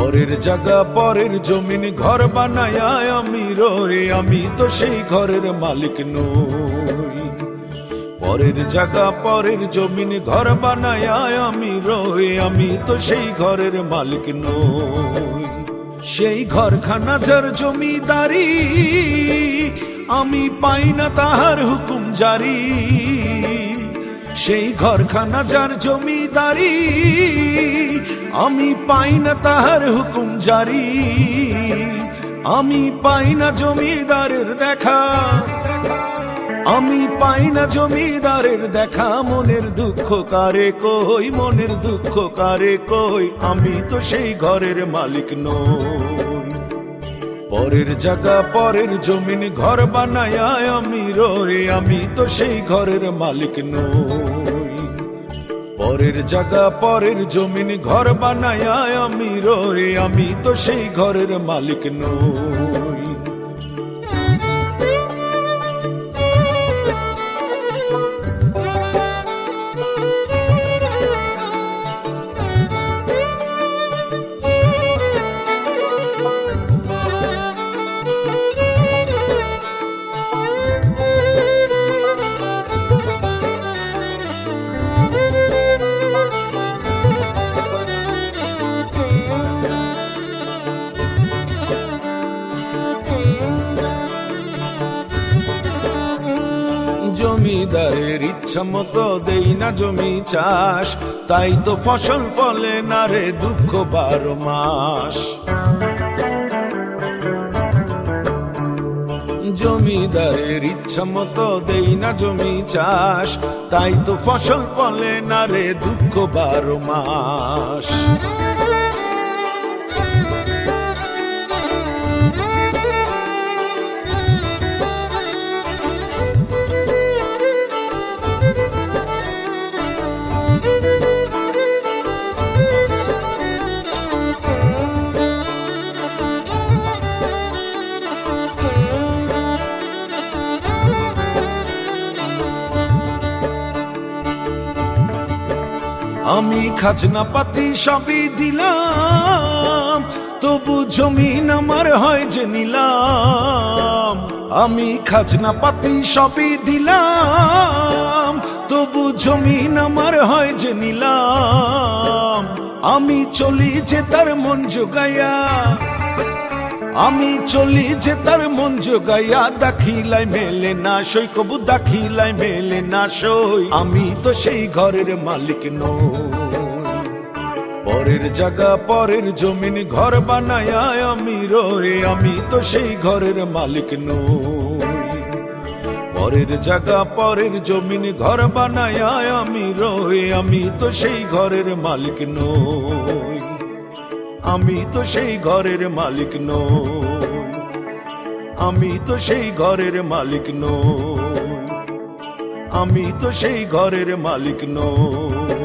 পরের জায়গা পরের জমিন ঘর বানায় আমি রই, আমি তো সেই ঘরের মালিক নই। পরের জায়গা পরের জমিন ঘর বানায় আমি রই, আমি তো সেই ঘরের মালিক নই। সেই ঘরখানা যার জমিদারি, আমি পাই না তাহার হুকুম জারি। সেই ঘরখানা যার জমিদারি, আমি পাই না তাহার হুকুম জারি। আমি পাই না জমিদারের দেখা, আমি পাই না জমিদারের দেখা। মনের দুঃখ কারে কই, মনের দুঃখ কারে কই, আমি তো সেই ঘরের মালিক নই। পরের জায়গা পরের জমিন ঘর বানায় আমি রই, আমি তো সেই ঘরের মালিক নই। পরের জায়গা পরের জমিন ঘর বানায় আমি রই, আমি তো সেই ঘরের মালিক নই। জমিদারের ইচ্ছা মতো দেই না জমি চাষ, তাই তো ফসল ফলে না রে দুঃখ 12 মাস। জমিদারের ইচ্ছা মতো দেই না জমি চাষ, তাই তো ফসল ফলে না রে দুঃখ 12 মাস। আমি খাজনা পাতি সবই দিলাম, তবু জমিন আমার হয় যে নিলাম। আমি খাজনা পাতি সবই দিলাম, তবু জমিন আমার হয় যে নিলাম। আমি চলি যে তার মন জোগাইয়া, আমি চলি যে তার মন জোগাইয়া। দাখিলাই মেলে না সই, কবু দাখিলাই মেলে না সই, আমি তো সেই ঘরের মালিক নই। পরের জায়গা পরের জমিন ঘর বানায় আমি রই, আমি তো সেই ঘরের মালিক নই। পরের জায়গা পরের জমিন ঘর বানায় আমি রই, আমি তো সেই ঘরের মালিক নই। আমি তো সেই ঘরের মালিক নই, আমি তো সেই ঘরের মালিক নই, আমি তো সেই ঘরের মালিক নই।